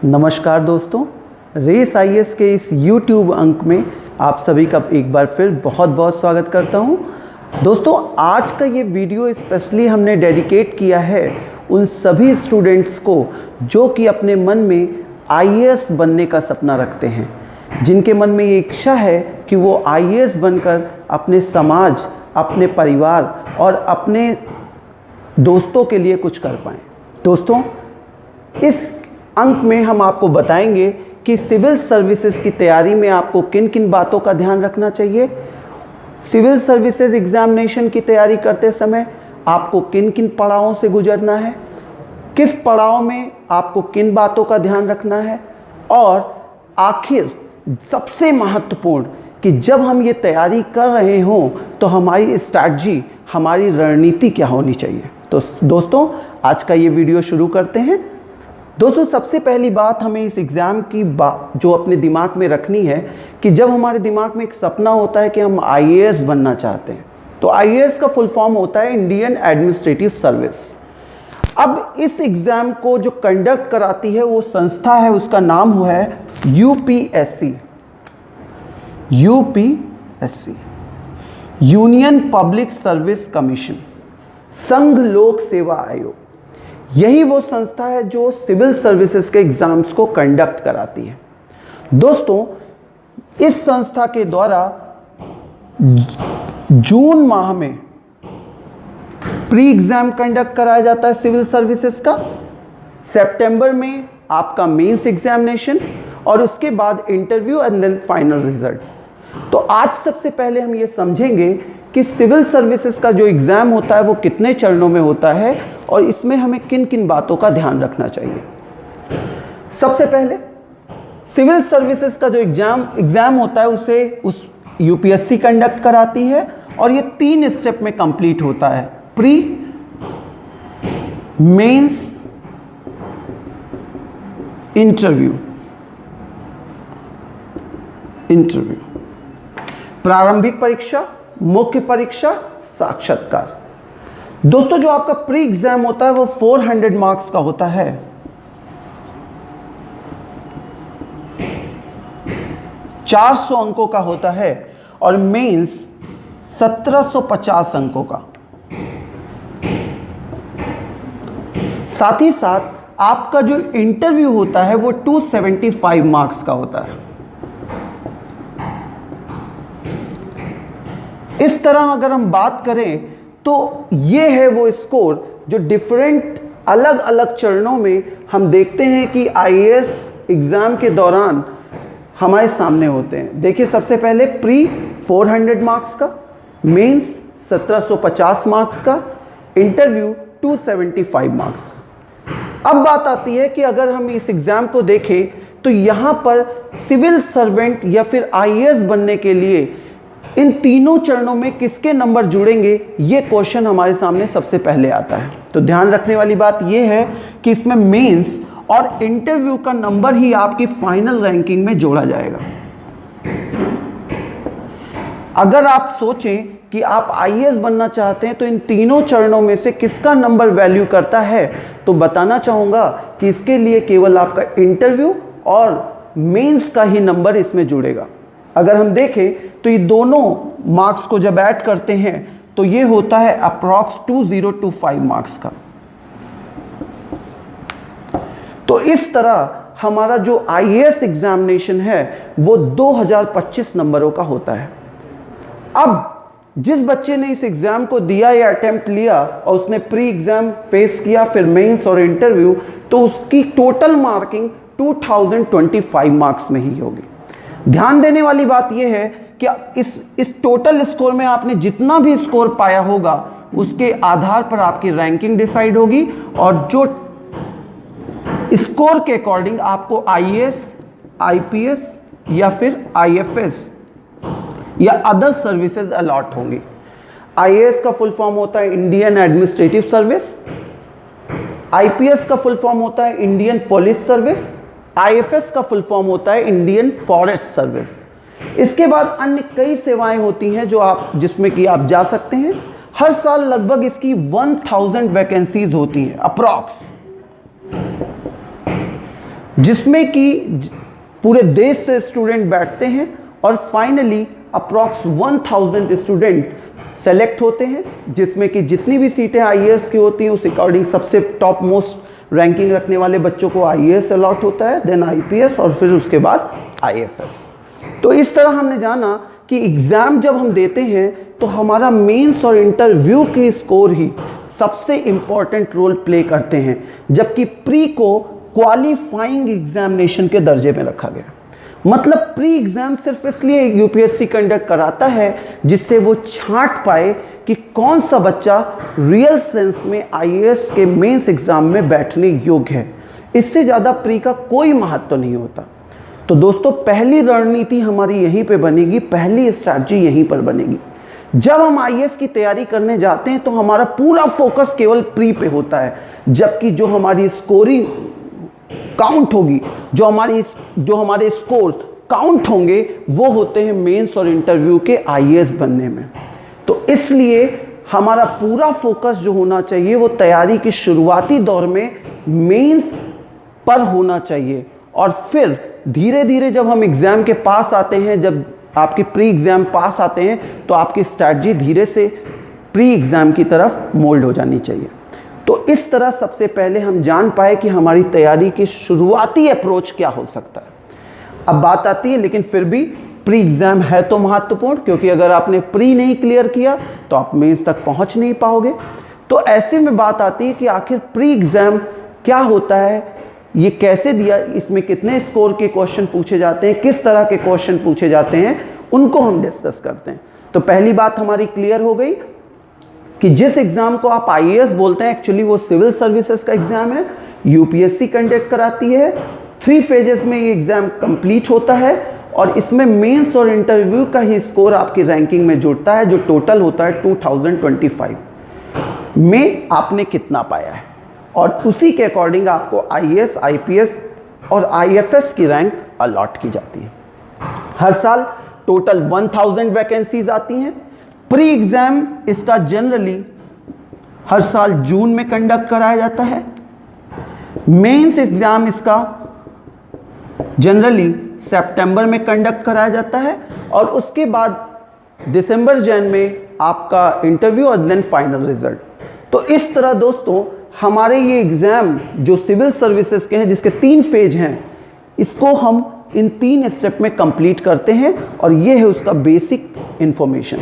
नमस्कार दोस्तों, race IAS के इस YouTube अंक में आप सभी का एक बार फिर बहुत बहुत स्वागत करता हूं। दोस्तों, आज का ये वीडियो स्पेशली हमने डेडिकेट किया है उन सभी स्टूडेंट्स को जो कि अपने मन में आईएएस बनने का सपना रखते हैं, जिनके मन में ये इच्छा है कि वो आईएएस बनकर अपने समाज, अपने परिवार और अपने दोस्तों के लिए कुछ कर पाएँ। दोस्तों, इस अंक में हम आपको बताएंगे कि सिविल सर्विसेज की तैयारी में आपको किन किन बातों का ध्यान रखना चाहिए, सिविल सर्विसेज एग्जामिनेशन की तैयारी करते समय आपको किन किन पड़ावों से गुजरना है, किस पड़ाव में आपको किन बातों का ध्यान रखना है, और आखिर सबसे महत्वपूर्ण कि जब हम ये तैयारी कर रहे हों तो हमारी स्ट्रैटेजी, हमारी रणनीति क्या होनी चाहिए। तो दोस्तों, आज का ये वीडियो शुरू करते हैं। दोस्तों, सबसे पहली बात हमें इस एग्ज़ाम की जो अपने दिमाग में रखनी है कि जब हमारे दिमाग में एक सपना होता है कि हम आईएएस बनना चाहते हैं, तो आईएएस का फुल फॉर्म होता है इंडियन एडमिनिस्ट्रेटिव सर्विस। अब इस एग्ज़ाम को जो कंडक्ट कराती है वो संस्था है, उसका नाम है UPSC, union public service commission, संघ लोक सेवा आयोग। यही वो संस्था है जो सिविल सर्विसेज के एग्जाम्स को कंडक्ट कराती है। दोस्तों, इस संस्था के द्वारा जून माह में प्री एग्जाम कंडक्ट कराया जाता है सिविल सर्विसेज का, सितंबर में आपका मेंस एग्जामिनेशन और उसके बाद interview and then final result. तो आज सबसे पहले हम ये समझेंगे कि सिविल सर्विसेज का जो एग्ज़ाम होता है वो कितने चरणों में होता है और इसमें हमें किन किन बातों का ध्यान रखना चाहिए। सबसे पहले सिविल सर्विसेज का जो एग्ज़ाम होता है उस यूपीएससी कंडक्ट कराती है और ये 3 स्टेप में कंप्लीट होता है: प्री, मेंस, इंटरव्यू। प्रारंभिक परीक्षा, मुख्य परीक्षा, साक्षात्कार। दोस्तों, जो आपका प्री एग्जाम होता है वो 400 मार्क्स का होता है। ₹400 अंकों का होता है और मेंस 1750 अंकों का। साथ ही साथ आपका जो इंटरव्यू होता है वो 275 मार्क्स का होता है। इस तरह अगर हम बात करें तो ये है वो स्कोर जो डिफरेंट अलग अलग चरणों में हम देखते हैं कि आईएएस एग्ज़ाम के दौरान हमारे सामने होते हैं। देखिए, सबसे पहले प्री 400 मार्क्स का, मेंस 1750 मार्क्स का, इंटरव्यू 275 मार्क्स का। अब बात आती है कि अगर हम इस एग्ज़ाम को देखें तो यहाँ पर सिविल सर्वेंट या फिर आईएएस बनने के लिए इन तीनों चरणों में किसके नंबर जुड़ेंगे, ये क्वेश्चन हमारे सामने सबसे पहले आता है। तो ध्यान रखने वाली बात ये है कि इसमें मेंस और इंटरव्यू का नंबर ही आपकी फाइनल रैंकिंग में जोड़ा जाएगा। अगर आप सोचें कि आप आईएएस बनना चाहते हैं तो इन तीनों चरणों में से किसका नंबर वैल्यू करता है, तो बताना चाहूँगा कि इसके लिए केवल आपका इंटरव्यू और मेंस का ही नंबर इसमें जुड़ेगा। अगर हम देखें तो ये दोनों मार्क्स को जब ऐड करते हैं तो ये होता है अप्रॉक्स 2025 मार्क्स का। तो इस तरह हमारा जो आईएएस एग्जामिनेशन है वो 2025 नंबरों का होता है। अब जिस बच्चे ने इस एग्ज़ाम को दिया या अटेम्प्ट लिया और उसने प्री एग्ज़ाम फेस किया, फिर मेंस और इंटरव्यू, तो उसकी टोटल मार्किंग 2025 मार्क्स में ही होगी। ध्यान देने वाली बात यह है कि इस टोटल स्कोर में आपने जितना भी स्कोर पाया होगा उसके आधार पर आपकी रैंकिंग डिसाइड होगी और जो स्कोर के अकॉर्डिंग आपको आईएएस, आईपीएस या फिर आईएफएस या अदर सर्विसेज अलॉट होंगी। आईएएस का फुल फॉर्म होता है इंडियन एडमिनिस्ट्रेटिव सर्विस, आईपीएस का फुल फॉर्म होता है इंडियन पुलिस सर्विस, आईएफएस का फुल फॉर्म होता है इंडियन फॉरेस्ट सर्विस। इसके बाद अन्य कई सेवाएं होती हैं जिसमें कि आप जा सकते हैं। हर साल लगभग इसकी 1000 वैकेंसीज होती हैं अप्रॉक्स। जिसमें कि पूरे देश से स्टूडेंट बैठते हैं और फाइनली अप्रॉक्स 1000 स्टूडेंट सेलेक्ट होते हैं, जिसमें कि जितनी भी सीटें आईएएस की होती हैं उस अकॉर्डिंग सबसे टॉप मोस्ट रैंकिंग रखने वाले बच्चों को आईएएस अलॉट होता है, देन आईपीएस और फिर उसके बाद आईएफएस। तो इस तरह हमने जाना कि एग्ज़ाम जब हम देते हैं तो हमारा मेंस और इंटरव्यू के स्कोर ही सबसे इम्पॉर्टेंट रोल प्ले करते हैं, जबकि प्री को क्वालिफाइंग एग्जामिनेशन के दर्जे में रखा गया। मतलब प्री एग्जाम सिर्फ इसलिए यूपीएससी कंडक्ट कराता है जिससे वो छांट पाए कि कौन सा बच्चा रियल सेंस में आईएएस के मेंस एग्जाम में बैठने योग्य है। इससे ज़्यादा प्री का कोई महत्व नहीं होता। तो दोस्तों, पहली रणनीति हमारी यहीं पे बनेगी, पहली स्ट्रैटेजी यहीं पर बनेगी। जब हम आईएएस की तैयारी करने जाते हैं तो हमारा पूरा फोकस केवल प्री पे होता है, जबकि जो हमारी स्कोरिंग काउंट होगी, जो हमारे स्कोर काउंट होंगे, वो होते हैं मेंस और इंटरव्यू के आईएएस बनने में। तो इसलिए हमारा पूरा फोकस जो होना चाहिए वो तैयारी के शुरुआती दौर में मेंस पर होना चाहिए, और फिर धीरे धीरे जब हम एग्ज़ाम के पास आते हैं, जब आपके प्री एग्ज़ाम पास आते हैं, तो आपकी स्ट्रैटेजी धीरे से प्री एग्ज़ाम की तरफ मोल्ड हो जानी चाहिए। तो इस तरह सबसे पहले हम जान पाए कि हमारी तैयारी की शुरुआती अप्रोच क्या हो सकता है। अब बात आती है, लेकिन फिर भी प्री एग्ज़ाम है तो महत्वपूर्ण, क्योंकि अगर आपने प्री नहीं क्लियर किया तो आप मेंस तक पहुंच नहीं पाओगे। तो ऐसे में बात आती है कि आखिर प्री एग्ज़ाम क्या होता है, ये कैसे दिया, इसमें कितने स्कोर के क्वेश्चन पूछे जाते हैं, किस तरह के क्वेश्चन पूछे जाते हैं, उनको हम डिस्कस करते हैं। तो पहली बात हमारी क्लियर हो गई कि जिस एग्ज़ाम को आप आईएएस बोलते हैं, एक्चुअली वो सिविल सर्विसेज का एग्ज़ाम है, यूपीएससी कंडक्ट कराती है। 3 फेजेस में ये एग्ज़ाम कंप्लीट होता है और इसमें मेंस और इंटरव्यू का ही स्कोर आपकी रैंकिंग में जुड़ता है, जो टोटल होता है 2025 में आपने कितना पाया है, और उसी के अकॉर्डिंग आपको आईएएस, आईपीएस और आईएफएस की रैंक अलॉट की जाती है। हर साल टोटल 1000 वैकेंसीज आती हैं। प्री एग्ज़ाम इसका जनरली हर साल जून में कंडक्ट कराया जाता है। मेंस एग्ज़ाम इसका जनरली सितंबर में कंडक्ट कराया जाता है, और उसके बाद दिसंबर जैन में आपका इंटरव्यू और देन फाइनल रिजल्ट। तो इस तरह दोस्तों हमारे ये एग्ज़ाम जो सिविल सर्विसेज के हैं, जिसके 3 फेज हैं, इसको हम इन 3 स्टेप में कंप्लीट करते हैं, और ये है उसका बेसिक इंफॉर्मेशन।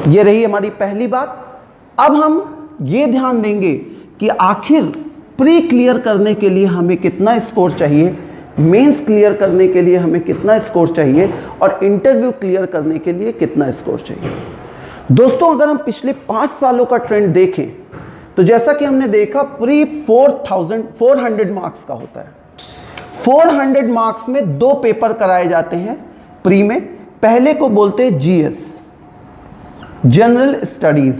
ये रही हमारी पहली बात। अब हम ये ध्यान देंगे कि आखिर प्री क्लियर करने के लिए हमें कितना स्कोर चाहिए, मेंस क्लियर करने के लिए हमें कितना स्कोर चाहिए, और इंटरव्यू क्लियर करने के लिए कितना स्कोर चाहिए। दोस्तों, अगर हम पिछले 5 सालों का ट्रेंड देखें तो जैसा कि हमने देखा, प्री 400 मार्क्स का होता है। 400 मार्क्स में 2 पेपर कराए जाते हैं प्री में। पहले को बोलते हैं जीएस, जनरल स्टडीज,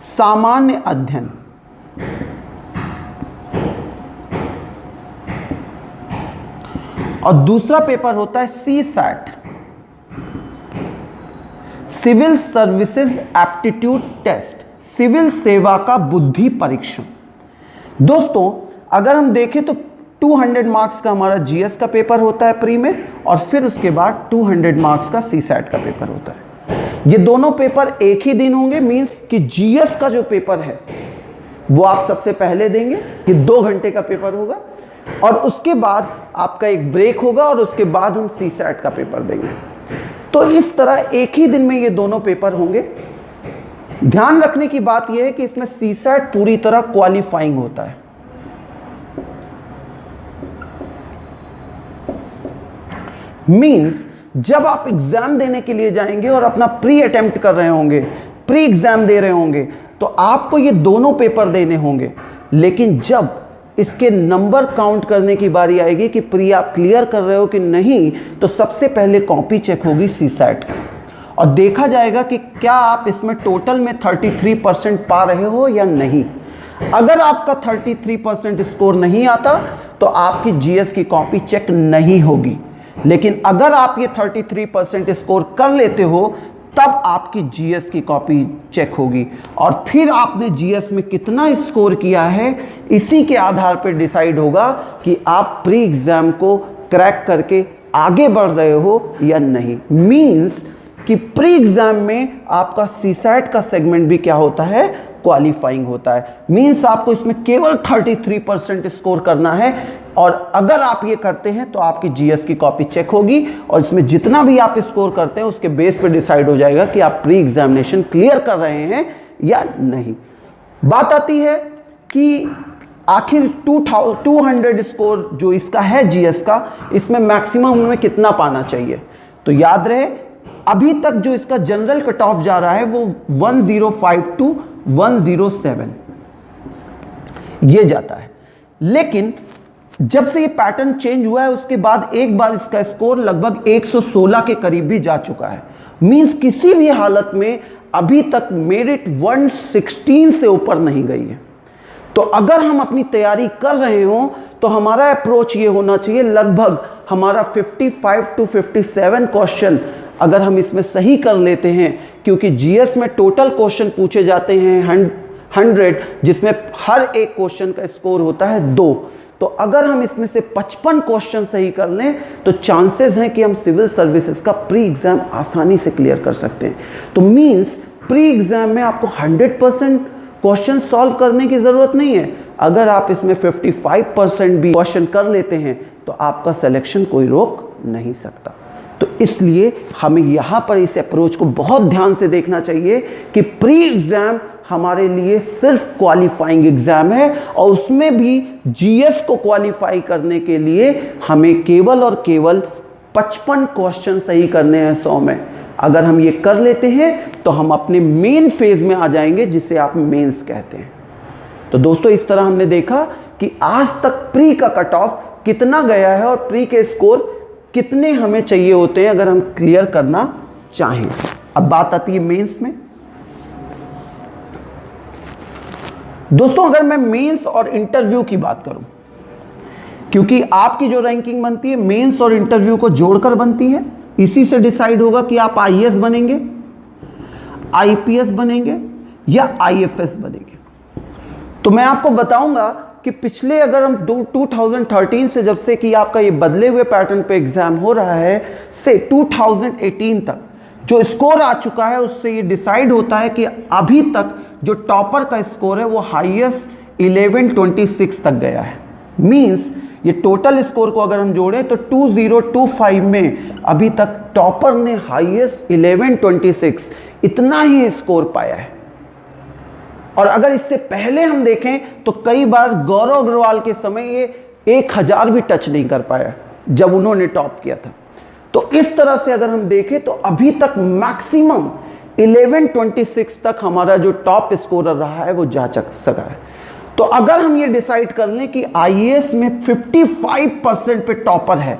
सामान्य अध्ययन, और दूसरा पेपर होता है CSAT, civil services aptitude test, civil सेवा का बुद्धि परीक्षण। दोस्तों, अगर हम देखें तो 200 मार्क्स का हमारा जीएस का पेपर होता है प्री में, और फिर उसके बाद 200 मार्क्स का सीसैट का पेपर होता है। ये दोनों पेपर एक ही दिन होंगे, मींस कि जीएस का जो पेपर है वो आप सबसे पहले देंगे, कि 2 घंटे का पेपर होगा, और उसके बाद आपका एक ब्रेक होगा, और उसके बाद हम सीसैट का पेपर देंगे। तो इस तरह एक ही दिन में ये दोनों पेपर होंगे। ध्यान रखने की बात यह है कि इसमें सीसैट पूरी तरह क्वालिफाइंग होता है। मींस जब आप एग्जाम देने के लिए जाएंगे और अपना प्री अटेम्प्ट कर रहे होंगे, प्री एग्जाम दे रहे होंगे, तो आपको ये दोनों पेपर देने होंगे। लेकिन जब इसके नंबर काउंट करने की बारी आएगी कि प्री आप क्लियर कर रहे हो कि नहीं, तो सबसे पहले कॉपी चेक होगी सीसैट की, और देखा जाएगा कि क्या आप इसमें टोटल में 33% पा रहे हो या नहीं। अगर आपका 33% स्कोर नहीं आता तो आपकी जीएस की कॉपी चेक नहीं होगी। लेकिन अगर आप ये 33% स्कोर कर लेते हो तब आपकी जीएस की कॉपी चेक होगी और फिर आपने जीएस में कितना स्कोर किया है इसी के आधार पर डिसाइड होगा कि आप प्री एग्जाम को क्रैक करके आगे बढ़ रहे हो या नहीं। मींस कि प्री एग्जाम में आपका सीसैट का सेगमेंट भी क्या होता है, क्वालिफाइंग होता है। मींस आपको इसमें केवल 33% स्कोर करना है और अगर आप ये करते हैं तो आपकी जीएस की कॉपी चेक होगी और इसमें जितना भी आप स्कोर करते हैं उसके बेस पे डिसाइड हो जाएगा कि आप प्री एग्जामिनेशन क्लियर कर रहे हैं या नहीं। बात आती है कि आखिर 200 स्कोर जो इसका है जीएस का, इसमें मैक्सिमम हमें कितना पाना चाहिए। तो याद रहे अभी तक जो इसका जनरल कट ऑफ जा रहा है वो 105 to 107 ये जाता है, लेकिन जब से ये पैटर्न चेंज हुआ है उसके बाद एक बार इसका स्कोर लगभग 116 के करीब भी जा चुका है। मींस किसी भी हालत में अभी तक मेरिट 116 से ऊपर नहीं गई है। तो अगर हम अपनी तैयारी कर रहे हो तो हमारा अप्रोच ये होना चाहिए, लगभग हमारा 55 to 57 क्वेश्चन अगर हम इसमें सही कर लेते हैं, क्योंकि जीएस में टोटल क्वेश्चन पूछे जाते हैं 100, जिसमें हर एक क्वेश्चन का स्कोर होता है 2। तो अगर हम इसमें से 55 क्वेश्चन सही कर लें तो चांसेस हैं कि हम सिविल सर्विसेज का प्री एग्जाम आसानी से क्लियर कर सकते हैं। तो मींस प्री एग्जाम में आपको 100% क्वेश्चन सॉल्व करने की ज़रूरत नहीं है। अगर आप इसमें 55% भी क्वेश्चन कर लेते हैं तो आपका सिलेक्शन कोई रोक नहीं सकता। तो इसलिए हमें यहाँ पर इस अप्रोच को बहुत ध्यान से देखना चाहिए कि प्री एग्ज़ाम हमारे लिए सिर्फ क्वालिफाइंग एग्ज़ाम है और उसमें भी जीएस को क्वालिफाई करने के लिए हमें केवल और केवल 55 क्वेश्चन सही करने हैं 100 में। अगर हम ये कर लेते हैं तो हम अपने मेन फेज में आ जाएंगे, जिसे आप मेंस कहते हैं। तो दोस्तों इस तरह हमने देखा कि आज तक प्री का कट ऑफ कितना गया है और प्री के स्कोर कितने हमें चाहिए होते हैं अगर हम क्लियर करना चाहें। अब बात आती है मेंस में। दोस्तों अगर मैं मेंस और इंटरव्यू की बात करूं, क्योंकि आपकी जो रैंकिंग बनती है मेंस और इंटरव्यू को जोड़कर बनती है, इसी से डिसाइड होगा कि आप आईएएस बनेंगे, आईपीएस बनेंगे या आईएफएस बनेंगे। तो मैं आपको बताऊंगा कि पिछले अगर हम 2013 से, जब से कि आपका ये बदले हुए पैटर्न पे एग्जाम हो रहा है, से 2018 तक जो स्कोर आ चुका है उससे ये डिसाइड होता है कि अभी तक जो टॉपर का स्कोर है वो हाईएस्ट 1126 तक गया है। मींस ये टोटल स्कोर को अगर हम जोड़ें तो 2025 में अभी तक टॉपर ने हाईएस्ट 1126 इतना ही स्कोर पाया है। और अगर इससे पहले हम देखें तो कई बार गौरव अग्रवाल के समय ये 1000 भी टच नहीं कर पाया जब उन्होंने टॉप किया था। तो इस तरह से अगर हम देखें तो अभी तक मैक्सिमम 1126 तक हमारा जो टॉप स्कोरर रहा है वो जा सका है। तो अगर हम ये डिसाइड कर लें कि आईएएस में 55% पे टॉपर है,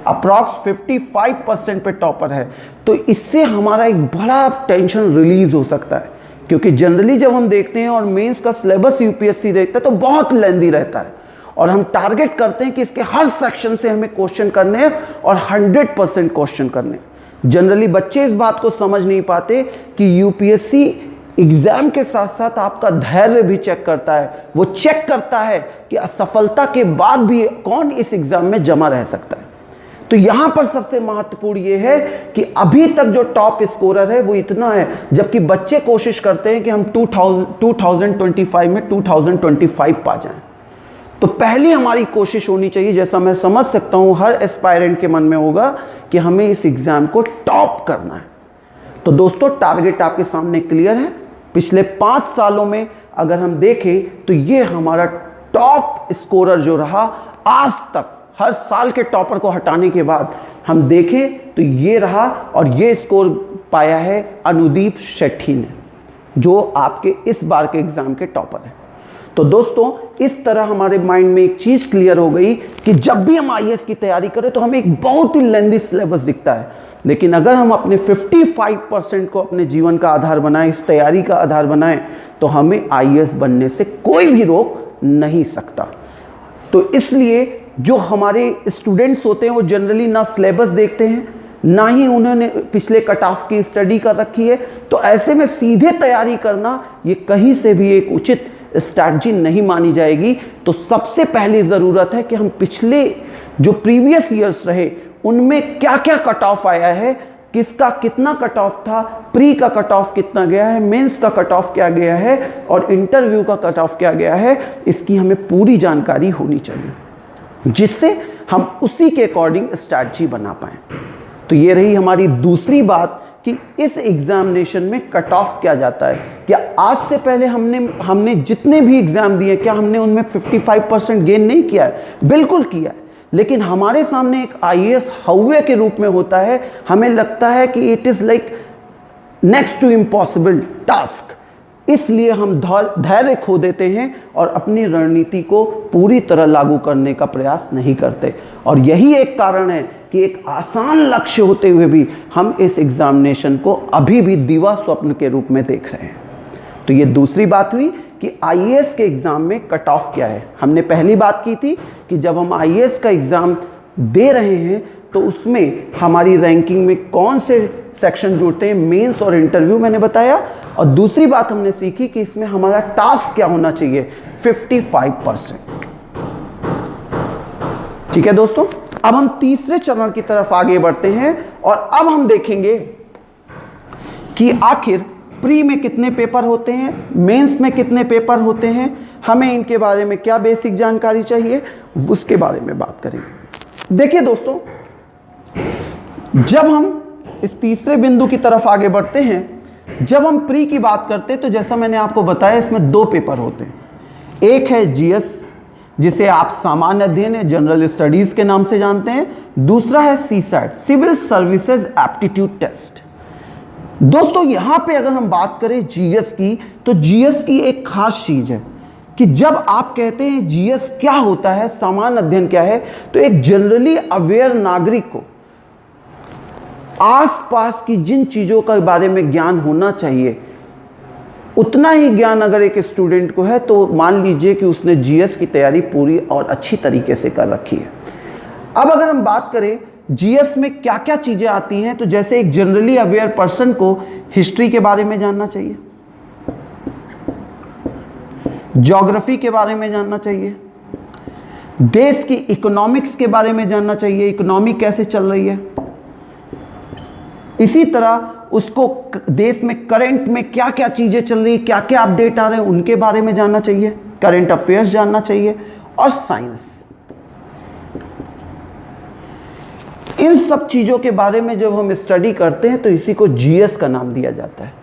अप्रॉक्स 55% पे टॉपर है, तो इससे हमारा एक बड़ा टेंशन रिलीज हो सकता है। क्योंकि जनरली जब हम देखते हैं और मेंस का सिलेबस यूपीएससी देखता है तो बहुत लेंदी रहता है और हम टारगेट करते हैं कि इसके हर सेक्शन से हमें क्वेश्चन करने हैं और 100% क्वेश्चन करने हैं। जनरली बच्चे इस बात को समझ नहीं पाते कि यूपीएससी एग्जाम के साथ साथ आपका धैर्य भी चेक करता है। वो चेक करता है कि असफलता के बाद भी कौन इस एग्जाम में जमा रह सकता है। तो यहां पर सबसे महत्वपूर्ण ये है कि अभी तक जो टॉप स्कोरर है वो इतना है, जबकि बच्चे कोशिश करते हैं कि हम 2025 में 2025 पा जाएं। तो पहली हमारी कोशिश होनी चाहिए, जैसा मैं समझ सकता हूं हर एस्पायरेंट के मन में होगा, कि हमें इस एग्जाम को टॉप करना है। तो दोस्तों टारगेट आपके सामने क्लियर है। पिछले 5 सालों में अगर हम देखें तो ये हमारा टॉप स्कोरर जो रहा आज तक, हर साल के टॉपर को हटाने के बाद हम देखें तो ये रहा, और ये स्कोर पाया है अनुदीप शेट्टी ने, जो आपके इस बार के एग्जाम के टॉपर है। तो दोस्तों इस तरह हमारे माइंड में एक चीज़ क्लियर हो गई कि जब भी हम आईएएस की तैयारी करें तो हमें एक बहुत ही लेंदी सिलेबस दिखता है, लेकिन अगर हम अपने 55% को अपने जीवन का आधार बनाएं, इस तैयारी का आधार बनाएं, तो हमें आईएएस बनने से कोई भी रोक नहीं सकता। तो इसलिए जो हमारे स्टूडेंट्स होते हैं वो जनरली ना सिलेबस देखते हैं, ना ही उन्होंने पिछले कट ऑफ की स्टडी कर रखी है। तो ऐसे में सीधे तैयारी करना ये कहीं से भी एक उचित स्ट्रैटेजी नहीं मानी जाएगी। तो सबसे पहली ज़रूरत है कि हम पिछले जो प्रीवियस ईयर्स रहे उनमें क्या क्या कट ऑफ आया है, किसका कितना कट ऑफ था, प्री का कट ऑफ कितना गया है, मेंस का कट ऑफ क्या गया है और इंटरव्यू का कट ऑफ क्या गया है, इसकी हमें पूरी जानकारी होनी चाहिए, जिससे हम उसी के अकॉर्डिंग स्ट्रैटेजी बना पाएँ। तो ये रही हमारी दूसरी बात कि इस एग्जामिनेशन में कट ऑफ क्या जाता है। क्या आज से पहले हमने जितने भी एग्जाम दिए, क्या हमने उनमें 55% गेन नहीं किया है? बिल्कुल किया है। लेकिन हमारे सामने एक आईएएस हव्य के रूप में होता है, हमें लगता है कि it is like next to impossible task, इसलिए हम धैर्य खो देते हैं और अपनी रणनीति को पूरी तरह लागू करने का प्रयास नहीं करते। और यही एक कारण है कि एक आसान लक्ष्य होते हुए भी हम इस एग्जामिनेशन को अभी भी दिवा स्वप्न के रूप में देख रहे हैं। तो ये दूसरी बात हुई कि आईएएस के एग्ज़ाम में कट ऑफ क्या है। हमने पहली बात की थी कि जब हम आईएएस का एग्ज़ाम दे रहे हैं तो उसमें हमारी रैंकिंग में कौन से सेक्शन जुड़ते हैं, मेंस और इंटरव्यू मैंने बताया। और दूसरी बात हमने सीखी कि इसमें हमारा टास्क क्या होना चाहिए, 55%। ठीक है दोस्तों, अब हम तीसरे चरण की तरफ आगे बढ़ते हैं और अब हम देखेंगे कि आखिर प्री में कितने पेपर होते हैं, मेंस में कितने पेपर होते हैं, हमें इनके बारे में क्या बेसिक जानकारी चाहिए, उसके बारे में बात करेंगे। देखिए दोस्तों, जब हम इस तीसरे बिंदु की तरफ आगे बढ़ते हैं, जब हम प्री की बात करते हैं तो जैसा मैंने आपको बताया इसमें 2 पेपर होते हैं। एक है जीएस, जिसे आप सामान्य अध्ययन या जनरल स्टडीज के नाम से जानते हैं। दूसरा है CSAT, civil services aptitude test. दोस्तों यहां पे अगर हम बात करें जीएस की, तो जीएस की एक खास चीज है कि जब आप कहते हैं जीएस क्या होता है, सामान्य अध्ययन क्या है, तो एक जनरली अवेयर नागरिक को आसपास की जिन चीजों के बारे में ज्ञान होना चाहिए उतना ही ज्ञान अगर एक स्टूडेंट को है तो मान लीजिए कि उसने जीएस की तैयारी पूरी और अच्छी तरीके से कर रखी है। अब अगर हम बात करें जीएस में क्या क्या चीजें आती हैं, तो जैसे एक जनरली अवेयर पर्सन को हिस्ट्री के बारे में जानना चाहिए, ज्योग्राफी के बारे में जानना चाहिए, देश की इकोनॉमिक्स के बारे में जानना चाहिए, इकोनॉमी कैसे चल रही है। इसी तरह उसको देश में करंट में क्या क्या चीजें चल रही है, क्या क्या अपडेट आ रहे हैं, उनके बारे में जानना चाहिए, करंट अफेयर्स जानना चाहिए। और साइंस, इन सब चीजों के बारे में जब हम स्टडी करते हैं तो इसी को जीएस का नाम दिया जाता है।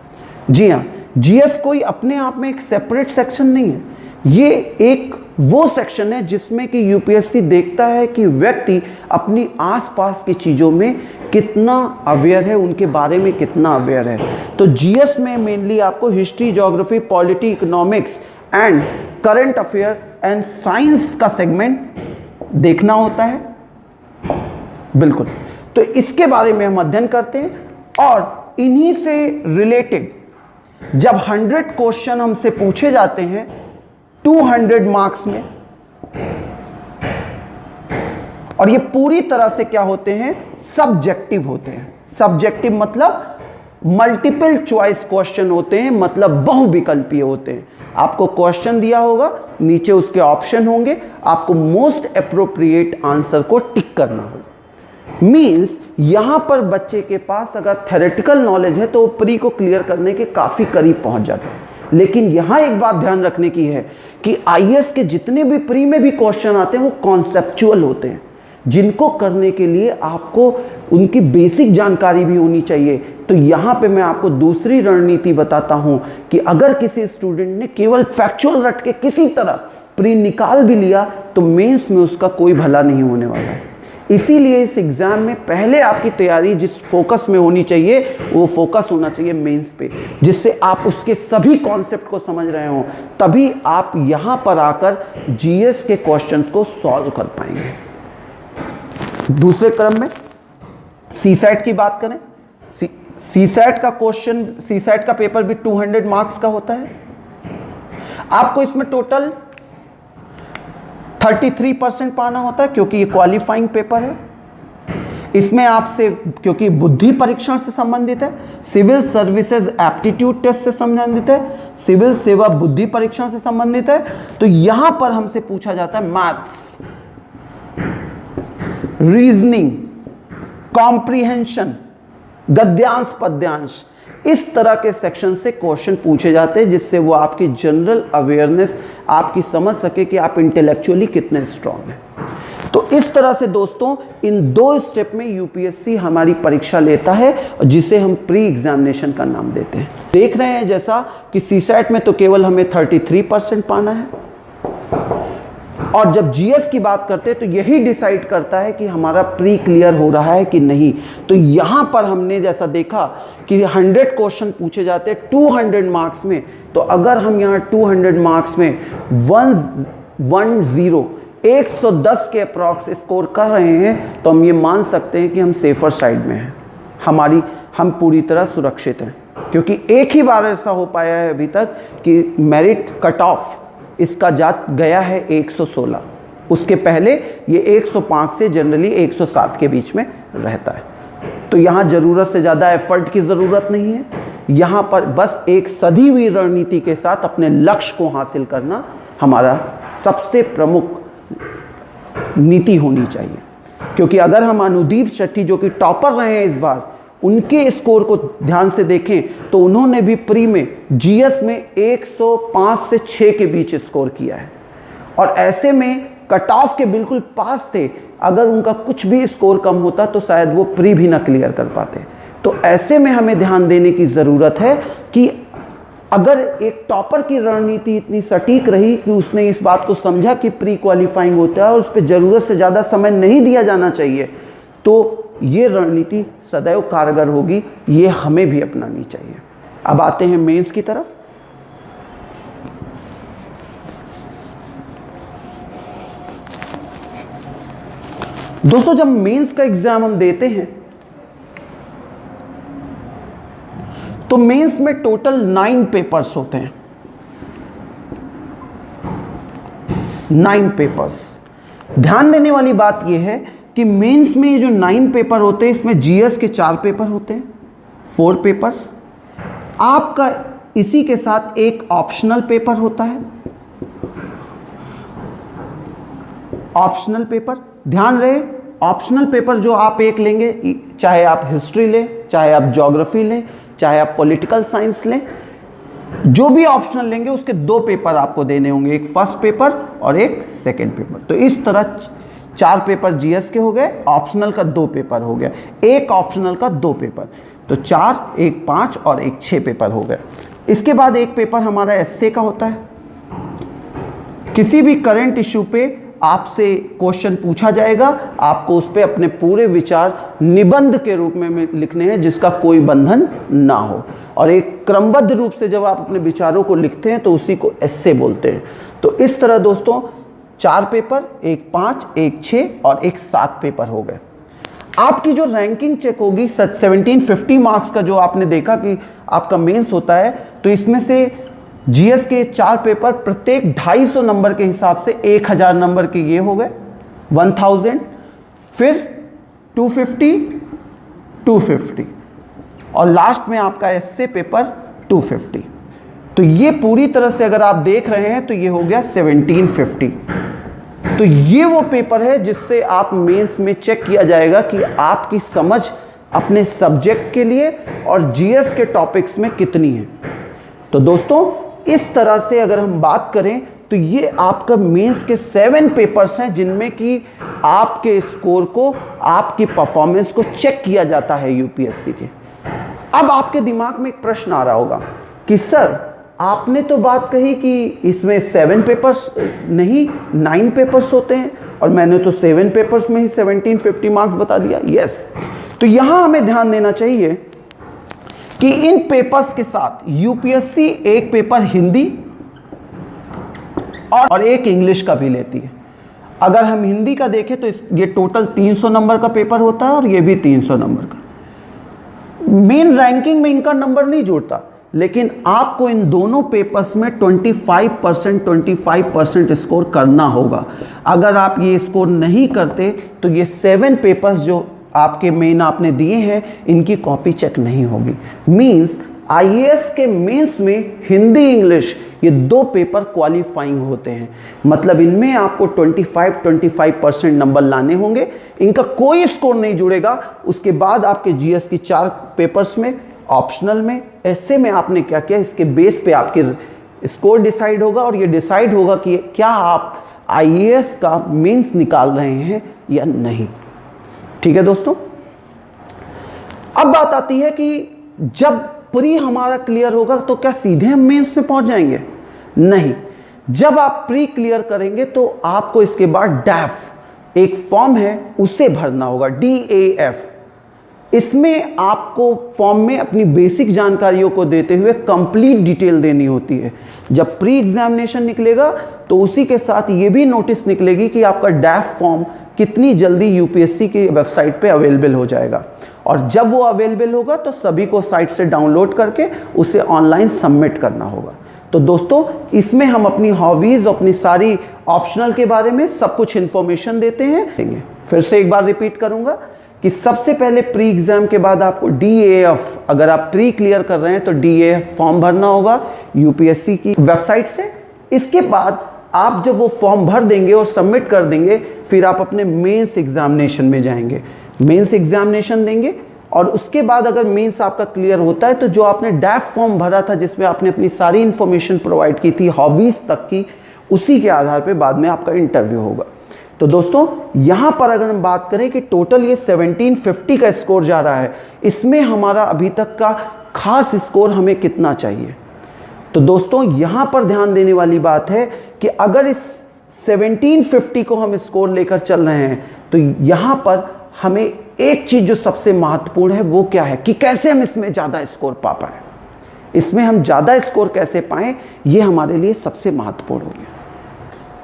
जी हाँ, जीएस कोई अपने आप में एक सेपरेट सेक्शन नहीं है, ये एक वो सेक्शन है जिसमें कि यूपीएससी देखता है कि व्यक्ति अपनी आसपास की चीज़ों में कितना अवेयर है, उनके बारे में कितना अवेयर है। तो जीएस में मेनली आपको history, geography, polity, economics and current affair and science का सेगमेंट देखना होता है। बिल्कुल, तो इसके बारे में हम अध्ययन करते हैं और इन्हीं से रिलेटेड जब 100 क्वेश्चन हमसे पूछे जाते हैं 200 मार्क्स में, और ये पूरी तरह से क्या होते हैं, सब्जेक्टिव होते हैं। सब्जेक्टिव मतलब मल्टीपल चॉइस क्वेश्चन होते हैं, मतलब बहुविकल्पीय होते हैं। आपको क्वेश्चन दिया होगा, नीचे उसके ऑप्शन होंगे, आपको मोस्ट एप्रोप्रिएट आंसर को टिक करना होगा। मीन्स यहां पर बच्चे के पास अगर थ्योरेटिकल नॉलेज है तो वो प्री को क्लियर करने के काफी करीब पहुंच जाता है। लेकिन यहां एक बात ध्यान रखने की है कि आईएएस के जितने भी प्री में भी क्वेश्चन आते हैं वो कॉन्सेप्चुअल होते हैं, जिनको करने के लिए आपको उनकी बेसिक जानकारी भी होनी चाहिए। तो यहाँ पे मैं आपको दूसरी रणनीति बताता हूँ कि अगर किसी स्टूडेंट ने केवल फैक्चुअल रट के किसी तरह प्री निकाल भी लिया तो मेंस में उसका कोई भला नहीं होने वाला है। इसीलिए इस एग्ज़ाम में पहले आपकी तैयारी जिस फोकस में होनी चाहिए वो फोकस होना चाहिए मेंस पे, जिससे आप उसके सभी कॉन्सेप्ट को समझ रहे हो, तभी आप यहाँ पर आकर जीएस के क्वेश्चंस को सॉल्व कर पाएंगे। दूसरे क्रम में सीसैट की बात करें, सीसैट का क्वेश्चन, सीसैट का पेपर भी 200 मार्क्स का होता है। आपको इसमें टोटल 33% पाना होता है क्योंकि ये क्वालिफाइंग पेपर है। इसमें आपसे, क्योंकि बुद्धि परीक्षण से संबंधित है, सिविल सर्विसेज एप्टीट्यूड टेस्ट से संबंधित है, सिविल सेवा बुद्धि परीक्षण से संबंधित है, तो यहां पर हमसे पूछा जाता है मैथ्स, रीजनिंग, कॉम्प्रिहेंशन, गद्यांश पद्यांश, इस तरह के सेक्शन से क्वेश्चन पूछे जाते हैं, जिससे वो आपकी जनरल अवेयरनेस आपकी समझ सके कि आप इंटेलेक्चुअली कितने स्ट्रांग हैं। तो इस तरह से दोस्तों इन 2 स्टेप में यूपीएससी हमारी परीक्षा लेता है, जिसे हम प्री एग्जामिनेशन का नाम देते हैं। देख रहे हैं जैसा कि सीसैट में तो केवल हमें 33% पाना है, और जब जीएस की बात करते हैं तो यही डिसाइड करता है कि हमारा प्री क्लियर हो रहा है कि नहीं। तो यहां पर हमने जैसा देखा कि 100 क्वेश्चन पूछे जाते हैं 200 मार्क्स में, तो अगर हम यहां 200 मार्क्स में 110 के अप्रॉक्स स्कोर कर रहे हैं, तो हम ये मान सकते हैं कि हम सेफर साइड में हैं, हम पूरी तरह सुरक्षित हैं। क्योंकि एक ही बार ऐसा हो पाया है अभी तक कि मेरिट कट ऑफ इसका जा गया है 116, उसके पहले ये 105 से जनरली 107 के बीच में रहता है। तो यहाँ ज़रूरत से ज़्यादा एफर्ट की ज़रूरत नहीं है, यहाँ पर बस एक सधी हुई रणनीति के साथ अपने लक्ष्य को हासिल करना हमारा सबसे प्रमुख नीति होनी चाहिए। क्योंकि अगर हम अनुदीप शेट्टी जो कि टॉपर रहे हैं इस बार, उनके स्कोर को ध्यान से देखें तो उन्होंने भी प्री में जीएस में 105 से 6 के बीच स्कोर किया है, और ऐसे में कट ऑफ के बिल्कुल पास थे। अगर उनका कुछ भी स्कोर कम होता तो शायद वो प्री भी ना क्लियर कर पाते। तो ऐसे में हमें ध्यान देने की ज़रूरत है कि अगर एक टॉपर की रणनीति इतनी सटीक रही कि उसने इस बात को समझा कि प्री क्वालिफाइंग होता है और उस पर ज़रूरत से ज़्यादा समय नहीं दिया जाना चाहिए, तो ये रणनीति सदैव कारगर होगी, ये हमें भी अपनानी चाहिए। अब आते हैं मेंस की तरफ। दोस्तों जब मेंस का एग्जाम हम देते हैं तो मेंस में टोटल 9 पेपर्स होते हैं, 9 पेपर्स। ध्यान देने वाली बात यह है कि मेंस में ये जो 9 पेपर होते हैं, इसमें जीएस के 4 पेपर होते हैं, 4 पेपर्स। आपका इसी के साथ एक ऑप्शनल पेपर होता है, ऑप्शनल पेपर। ध्यान रहे, ऑप्शनल पेपर जो आप एक लेंगे, चाहे आप हिस्ट्री लें, चाहे आप ज्योग्राफी लें, चाहे आप पॉलिटिकल साइंस लें, जो भी ऑप्शनल लेंगे उसके 2 पेपर आपको देने होंगे, एक फर्स्ट पेपर और एक सेकेंड पेपर। तो इस तरह 4 पेपर जीएस के हो गए, ऑप्शनल का 2 पेपर हो गया, एक ऑप्शनल का 2 पेपर, तो 4, एक 5 और एक 6 पेपर हो गए। इसके बाद एक पेपर हमारा एसए का होता है। किसी भी करंट इश्यू पे आपसे क्वेश्चन पूछा जाएगा, आपको उस पर अपने पूरे विचार निबंध के रूप में लिखने हैं, जिसका कोई बंधन ना हो, और एक क्रमबद्ध रूप से जब आप अपने विचारों को लिखते हैं तो उसी को एस्से बोलते हैं। तो इस तरह दोस्तों 4 पेपर, एक 5, एक 6 और एक 7 पेपर हो गए। आपकी जो रैंकिंग चेक होगी 1750 मार्क्स का, जो आपने देखा कि आपका मेंस होता है, तो इसमें से जीएस के 4 पेपर प्रत्येक 250 नंबर के हिसाब से 1000 नंबर के ये हो गए 1000, फिर 250, 250 और लास्ट में आपका एस्से पेपर 250। तो ये पूरी तरह से अगर आप देख रहे हैं तो ये हो गया 1750। तो ये वो पेपर है जिससे आप मेंस में चेक किया जाएगा कि आपकी समझ अपने सब्जेक्ट के लिए और जीएस के टॉपिक्स में कितनी है। तो दोस्तों इस तरह से अगर हम बात करें तो ये आपका मेंस के 7 पेपर्स हैं, जिनमें कि आपके स्कोर को, आपकी परफॉर्मेंस को चेक किया जाता है यूपीएससी के। अब आपके दिमाग में एक प्रश्न आ रहा होगा कि सर आपने तो बात कही कि इसमें 7 पेपर्स नहीं 9 पेपर्स होते हैं, और मैंने तो 7 पेपर्स में ही 1750 मार्क्स बता दिया। यस, तो यहां हमें ध्यान देना चाहिए कि इन पेपर्स के साथ यूपीएससी एक पेपर हिंदी और एक इंग्लिश का भी लेती है। अगर हम हिंदी का देखें तो ये टोटल 300 नंबर का पेपर होता है और ये भी 300 नंबर का। मेन रैंकिंग में इनका नंबर नहीं जुड़ता, लेकिन आपको इन दोनों पेपर्स में 25% स्कोर करना होगा। अगर आप ये स्कोर नहीं करते तो ये 7 पेपर्स जो आपके मेन आपने दिए हैं इनकी कॉपी चेक नहीं होगी। मींस आईएएस के मेंस में हिंदी इंग्लिश ये 2 पेपर क्वालिफाइंग होते हैं, मतलब इनमें आपको 25% नंबर लाने होंगे, इनका कोई स्कोर नहीं जुड़ेगा। उसके बाद आपके जीएस की 4 पेपर्स में, ऑप्शनल में, ऐसे में आपने क्या किया, इसके बेस पे आपके स्कोर डिसाइड होगा और ये डिसाइड होगा कि क्या आप आईएएस का मेंस निकाल रहे हैं या नहीं। ठीक है दोस्तों, अब बात आती है कि जब प्री हमारा क्लियर होगा तो क्या सीधे हम मेंस में पहुंच जाएंगे? नहीं, जब आप प्री क्लियर करेंगे तो आपको इसके बाद डैफ एक फॉर्म है उसे भरना होगा, DAF। इसमें आपको फॉर्म में अपनी बेसिक जानकारियों को देते हुए कंप्लीट डिटेल देनी होती है। जब प्री एग्जामिनेशन निकलेगा तो उसी के साथ ये भी नोटिस निकलेगी कि आपका डैफ फॉर्म कितनी जल्दी यूपीएससी की वेबसाइट पे अवेलेबल हो जाएगा, और जब वो अवेलेबल होगा तो सभी को साइट से डाउनलोड करके उसे ऑनलाइन सबमिट करना होगा। तो दोस्तों, इसमें हम अपनी हॉबीज़, अपनी सारी ऑप्शनल के बारे में सब कुछ इन्फॉर्मेशन देते हैं। फिर से एक बार रिपीट करूंगा कि सबसे पहले प्री एग्जाम के बाद आपको DAF, अगर आप प्री क्लियर कर रहे हैं तो DAF फॉर्म भरना होगा यूपीएससी की वेबसाइट से। इसके बाद आप जब वो फॉर्म भर देंगे और सबमिट कर देंगे, फिर आप अपने मेंस एग्जामिनेशन में जाएंगे, मेंस एग्जामिनेशन देंगे, और उसके बाद अगर मेंस आपका क्लियर होता है तो जो आपने डैफ फॉर्म भरा था जिसमें आपने अपनी सारी इंफॉर्मेशन प्रोवाइड की थी हॉबीज़ तक की, उसी के आधार पे बाद में आपका इंटरव्यू होगा। तो दोस्तों, यहाँ पर अगर हम बात करें कि टोटल ये 1750 का स्कोर जा रहा है, इसमें हमारा अभी तक का खास स्कोर हमें कितना चाहिए? तो दोस्तों, यहाँ पर ध्यान देने वाली बात है कि अगर इस 1750 को हम स्कोर लेकर चल रहे हैं तो यहाँ पर हमें एक चीज़ जो सबसे महत्वपूर्ण है वो क्या है कि कैसे हम इसमें ज़्यादा स्कोर पा पाएँ। इसमें हम ज़्यादा स्कोर कैसे पाएँ, ये हमारे लिए सबसे महत्वपूर्ण हो गया।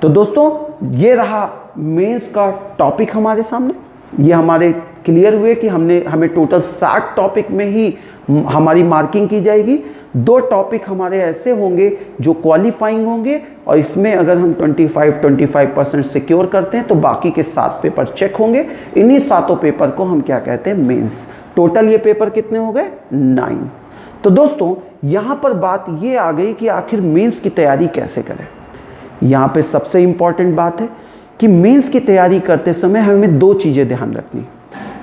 तो दोस्तों, ये रहा मेंस का टॉपिक हमारे सामने। ये हमारे क्लियर हुए कि हमें टोटल 60 टॉपिक में ही हमारी मार्किंग की जाएगी। 2 टॉपिक हमारे ऐसे होंगे जो क्वालिफाइंग होंगे, और इसमें अगर हम 25% सिक्योर करते हैं तो बाकी के 7 पेपर चेक होंगे। इन्हीं 7 पेपर को हम क्या कहते हैं, मेंस। टोटल ये पेपर कितने हो गए? 9। तो दोस्तों, यहाँ पर बात ये आ गई कि आखिर मेंस की तैयारी कैसे करें। यहाँ पे सबसे इम्पॉर्टेंट बात है कि मेंस की तैयारी करते समय हमें 2 चीज़ें ध्यान रखनी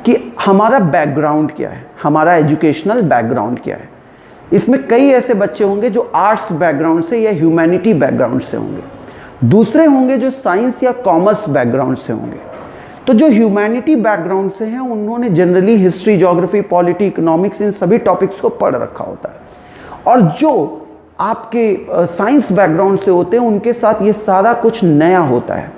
कि हमारा बैकग्राउंड क्या है, हमारा एजुकेशनल बैकग्राउंड क्या है। इसमें कई ऐसे बच्चे होंगे जो आर्ट्स बैकग्राउंड से या ह्यूमैनिटी बैकग्राउंड से होंगे, दूसरे होंगे जो साइंस या कॉमर्स बैकग्राउंड से होंगे। तो जो ह्यूमैनिटी बैकग्राउंड से हैं उन्होंने generally history, geography, polity, economics, इन सभी टॉपिक्स को पढ़ रखा होता है, और जो आपके साइंस बैकग्राउंड से होते हैं उनके साथ ये सारा कुछ नया होता है।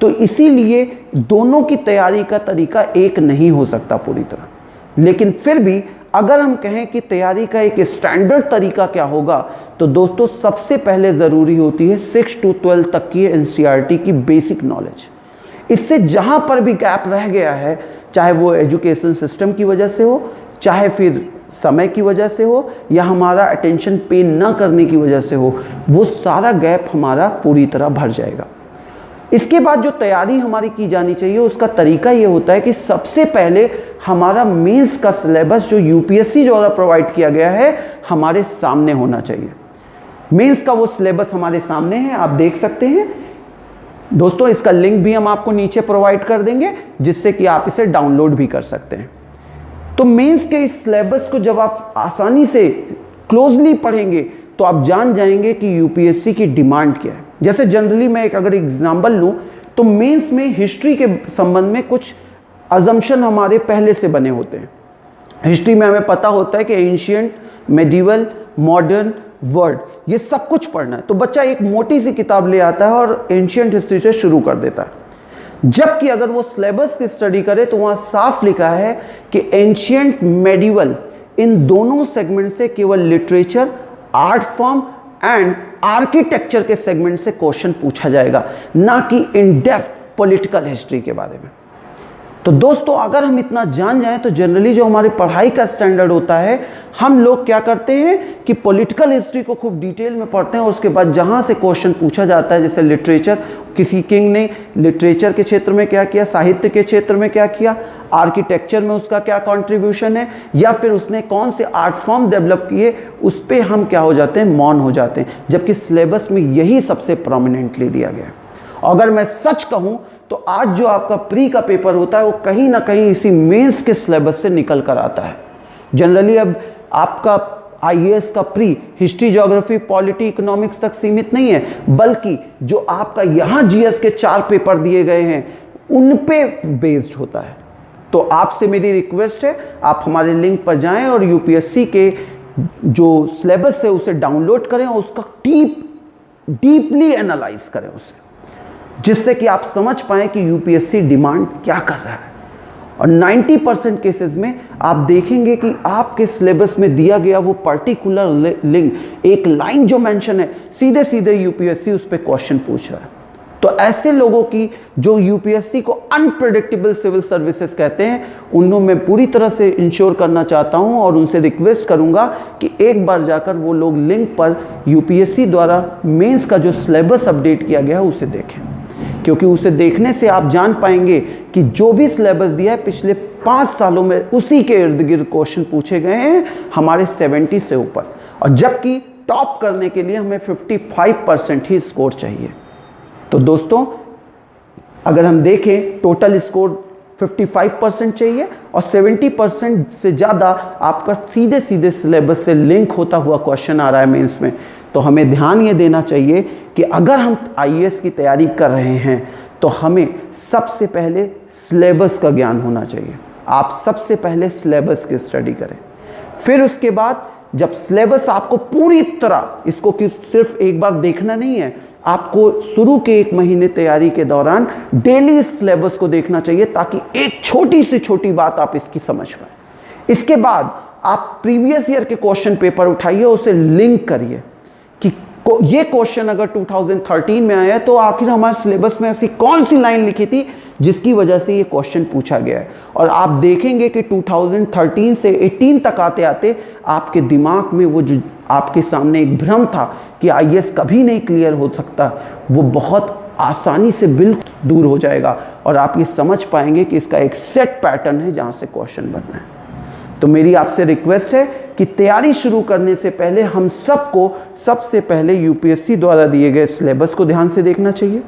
तो इसीलिए दोनों की तैयारी का तरीका एक नहीं हो सकता पूरी तरह। लेकिन फिर भी अगर हम कहें कि तैयारी का एक स्टैंडर्ड तरीका क्या होगा, तो दोस्तों सबसे पहले ज़रूरी होती है 6 to 12 तक की एनसीईआरटी की बेसिक नॉलेज। इससे जहाँ पर भी गैप रह गया है, चाहे वो एजुकेशन सिस्टम की वजह से हो, चाहे फिर समय की वजह से हो, या हमारा अटेंशन पे ना करने की वजह से हो, वो सारा गैप हमारा पूरी तरह भर जाएगा। इसके बाद जो तैयारी हमारी की जानी चाहिए उसका तरीका ये होता है कि सबसे पहले हमारा मेंस का सिलेबस जो यूपीएससी द्वारा प्रोवाइड किया गया है हमारे सामने होना चाहिए। मेंस का वो सिलेबस हमारे सामने है, आप देख सकते हैं दोस्तों। इसका लिंक भी हम आपको नीचे प्रोवाइड कर देंगे जिससे कि आप इसे डाउनलोड भी कर सकते हैं। तो मेंस के इस सिलेबस को जब आप आसानी से क्लोजली पढ़ेंगे तो आप जान जाएंगे कि यूपीएससी की डिमांड क्या है। जैसे जनरली मैं एक अगर एग्जाम्पल लूँ तो मेंस में हिस्ट्री के संबंध में कुछ अजम्पशन हमारे पहले से बने होते हैं। हिस्ट्री में हमें पता होता है कि एंशिएंट, मेडिवल, मॉडर्न, वर्ल्ड, ये सब कुछ पढ़ना है। तो बच्चा एक मोटी सी किताब ले आता है और एंशिएंट हिस्ट्री से शुरू कर देता है, जबकि अगर वो सिलेबस की स्टडी करे तो वहाँ साफ लिखा है कि एंशिएंट, मेडिवल, इन दोनों सेगमेंट से केवल literature, art form and architecture के सेगमेंट से क्वेश्चन पूछा जाएगा, ना कि इन डेप्थ पॉलिटिकल हिस्ट्री के बारे में। तो दोस्तों अगर हम इतना जान जाएं तो जनरली जो हमारी पढ़ाई का स्टैंडर्ड होता है, हम लोग क्या करते हैं कि पॉलिटिकल हिस्ट्री को खूब डिटेल में पढ़ते हैं और उसके बाद जहां से क्वेश्चन पूछा जाता है, जैसे लिटरेचर, किसी किंग ने लिटरेचर के क्षेत्र में क्या किया, साहित्य के क्षेत्र में क्या किया, आर्किटेक्चर में उसका क्या कॉन्ट्रीब्यूशन है, या फिर उसने कौन से आर्ट फॉर्म डेवलप किए, उस पर हम क्या हो जाते हैं, मौन हो जाते हैं, जबकि सिलेबस में यही सबसे प्रोमिनेंटली दिया गया है। अगर मैं सच कहूं तो आज जो आपका प्री का पेपर होता है वो कहीं ना कहीं इसी मेंस के सिलेबस से निकल कर आता है। जनरली अब आपका आईएएस का pre history, geography, polity, economics तक सीमित नहीं है, बल्कि जो आपका यहाँ जीएस के 4 पेपर दिए गए हैं उन पे बेस्ड होता है। तो आपसे मेरी रिक्वेस्ट है, आप हमारे लिंक पर जाएं और यूपीएससी के जो सिलेबस है उसे डाउनलोड करें और उसका डीपली एनालाइज करें उसे, जिससे कि आप समझ पाएं कि यूपीएससी डिमांड क्या कर रहा है। और 90% केसेस में आप देखेंगे कि आपके सिलेबस में दिया गया वो पर्टिकुलर लिंक, एक लाइन जो मेंशन है, सीधे सीधे यूपीएससी उस पर क्वेश्चन पूछ रहा है। तो ऐसे लोगों की जो यूपीएससी को अनप्रेडिक्टेबल सिविल सर्विसेज कहते हैं, उनको मैं पूरी तरह से इंश्योर करना चाहता हूं और उनसे रिक्वेस्ट करूंगा कि एक बार जाकर वो लोग लिंक पर यूपीएससी द्वारा मेंस का जो सिलेबस अपडेट किया गया है उसे देखें, क्योंकि उसे देखने से आप जान पाएंगे कि जो भी सिलेबस दिया है पिछले 5 सालों में उसी के इर्द गिर्द क्वेश्चन पूछे गए हैं हमारे 70 से ऊपर, और जबकि टॉप करने के लिए हमें 55% ही स्कोर चाहिए। तो दोस्तों अगर हम देखें टोटल स्कोर 55% चाहिए और 70% से ज़्यादा आपका सीधे सीधे सिलेबस से लिंक होता हुआ क्वेश्चन आ रहा है मेंस में, तो हमें ध्यान ये देना चाहिए कि अगर हम आईएएस की तैयारी कर रहे हैं तो हमें सबसे पहले सिलेबस का ज्ञान होना चाहिए। आप सबसे पहले सिलेबस की स्टडी करें, फिर उसके बाद जब सिलेबस आपको पूरी तरह, इसको कि सिर्फ एक बार देखना नहीं है, आपको शुरू के 1 महीने तैयारी के दौरान डेली इस सिलेबस को देखना चाहिए ताकि एक छोटी से छोटी बात आप इसकी समझ पाए। इसके बाद आप प्रीवियस ईयर के क्वेश्चन पेपर उठाइए, उसे लिंक करिए कि ये क्वेश्चन अगर 2013 में आया तो आखिर हमारे सिलेबस में ऐसी कौन सी लाइन लिखी थी जिसकी वजह से ये क्वेश्चन पूछा गया है। और आप देखेंगे कि 2013 से 18 तक आते आते आपके दिमाग में वो जो आपके सामने एक भ्रम था कि आईएएस कभी नहीं क्लियर हो सकता, वो बहुत आसानी से बिल्कुल दूर हो जाएगा और आप ये समझ पाएंगे कि इसका एक सेट पैटर्न है जहाँ से क्वेश्चन बनना है। तो मेरी आपसे रिक्वेस्ट है कि तैयारी शुरू करने से पहले हम सबको सबसे पहले यूपीएससी द्वारा दिए गए सिलेबस को ध्यान से देखना चाहिए।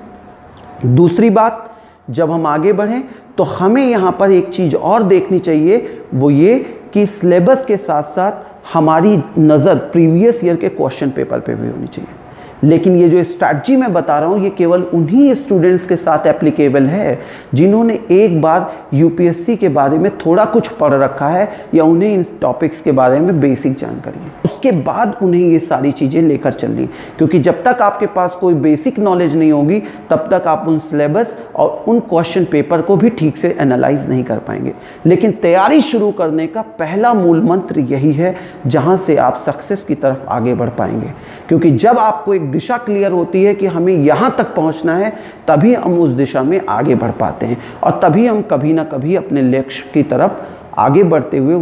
दूसरी बात, जब हम आगे बढ़ें तो हमें यहाँ पर एक चीज़ और देखनी चाहिए, वो ये कि सिलेबस के साथ साथ हमारी नज़र प्रीवियस ईयर के क्वेश्चन पेपर पे भी होनी चाहिए। लेकिन ये जो स्ट्रैटेजी मैं बता रहा हूँ ये केवल उन्हीं स्टूडेंट्स के साथ एप्लीकेबल है जिन्होंने एक बार यूपीएससी के बारे में थोड़ा कुछ पढ़ रखा है या उन्हें इन टॉपिक्स के बारे में बेसिक जानकारी है, उसके बाद उन्हें ये सारी चीज़ें लेकर चलनी। क्योंकि जब तक आपके पास कोई बेसिक नॉलेज नहीं होगी तब तक आप उन सिलेबस और उन क्वेश्चन पेपर को भी ठीक से एनालाइज नहीं कर पाएंगे। लेकिन तैयारी शुरू करने का पहला मूल मंत्र यही है जहाँ से आप सक्सेस की तरफ आगे बढ़ पाएंगे। क्योंकि जब आपको एक दिशा क्लियर होती है कि हमें यहाँ तक पहुँचना है तभी हम उस दिशा में आगे बढ़ पाते हैं और तभी हम कभी ना कभी अपने लक्ष्य की तरफ आगे बढ़ते हुए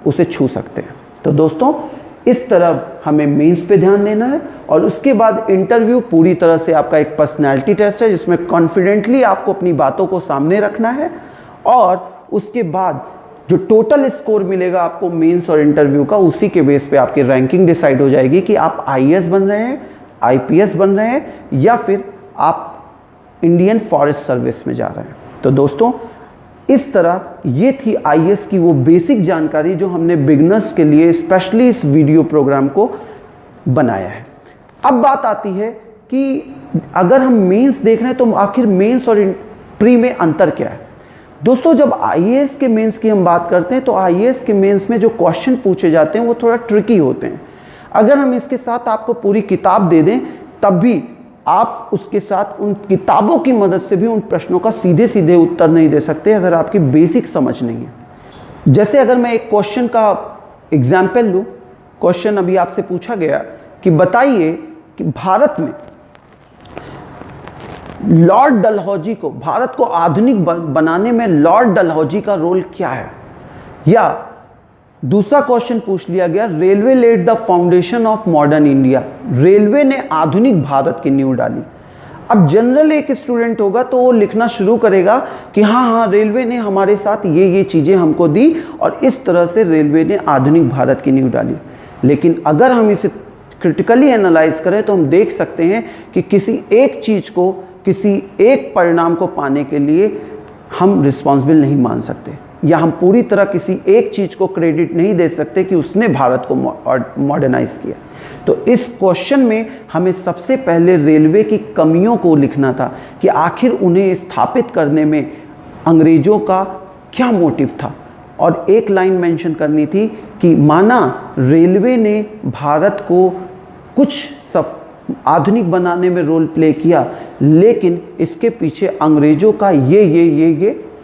उसे छू सकते हैं। तो दोस्तों इस तरह हमें मेंस पे ध्यान देना है और उसके बाद इंटरव्यू पूरी तरह से आपका एक पर्सनैलिटी टेस्ट है जिसमें कॉन्फिडेंटली आपको अपनी बातों को सामने रखना है और उसके बाद जो टोटल स्कोर मिलेगा आपको मेंस और इंटरव्यू का, उसी के बेस पे आपकी रैंकिंग डिसाइड हो जाएगी कि आप आईएएस बन रहे हैं, आईपीएस बन रहे हैं या फिर आप इंडियन फॉरेस्ट सर्विस में जा रहे हैं। तो दोस्तों इस तरह ये थी आईएएस की वो बेसिक जानकारी जो हमने बिगनर्स के लिए स्पेशली इस वीडियो प्रोग्राम को बनाया है। अब बात आती है कि अगर हम मेंस देख रहे हैं तो आखिर मेंस और प्री में अंतर क्या है। दोस्तों जब आईएएस के मेंस की हम बात करते हैं तो आईएएस के मेंस में जो क्वेश्चन पूछे जाते हैं वो थोड़ा ट्रिकी होते हैं। अगर हम इसके साथ आपको पूरी किताब दे दें तब भी आप उसके साथ उन किताबों की मदद से भी उन प्रश्नों का सीधे सीधे उत्तर नहीं दे सकते अगर आपकी बेसिक समझ नहीं है। जैसे अगर मैं एक क्वेश्चन का एग्जाम्पल लूँ, क्वेश्चन अभी आपसे पूछा गया कि बताइए कि भारत में लॉर्ड डलहौजी को, भारत को आधुनिक बनाने में लॉर्ड डलहौजी का रोल क्या है। या दूसरा क्वेश्चन पूछ लिया गया, railway led the foundation of modern India, railway ने आधुनिक भारत की नींव डाली। अब जनरल एक स्टूडेंट होगा तो वो लिखना शुरू करेगा कि हाँ रेलवे ने हमारे साथ ये चीज़ें हमको दी और इस तरह से रेलवे ने आधुनिक भारत की नींव डाली। लेकिन अगर हम इसे क्रिटिकली एनालाइज करें तो हम देख सकते हैं कि किसी एक चीज़ को, किसी एक परिणाम को पाने के लिए हम रिस्पॉन्सिबल नहीं मान सकते, या हम पूरी तरह किसी एक चीज़ को क्रेडिट नहीं दे सकते कि उसने भारत को मॉडर्नाइज किया। तो इस क्वेश्चन में हमें सबसे पहले रेलवे की कमियों को लिखना था कि आखिर उन्हें स्थापित करने में अंग्रेज़ों का क्या मोटिव था, और एक लाइन मेंशन करनी थी कि माना रेलवे ने भारत को कुछ आधुनिक बनाने में रोल प्ले किया, लेकिन इसके पीछे अंग्रेज़ों का ये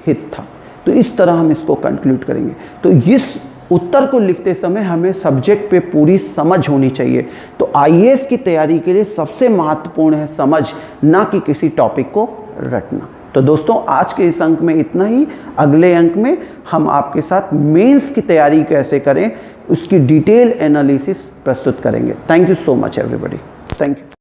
हित था। तो इस तरह हम इसको कंक्लूड करेंगे। तो इस उत्तर को लिखते समय हमें सब्जेक्ट पे पूरी समझ होनी चाहिए। तो आईएएस की तैयारी के लिए सबसे महत्वपूर्ण है समझ, ना कि किसी टॉपिक को रटना। तो दोस्तों आज के इस अंक में इतना ही। अगले अंक में हम आपके साथ मेंस की तैयारी कैसे करें उसकी डिटेल एनालिसिस प्रस्तुत करेंगे। Thank you so much everybody. Thank you.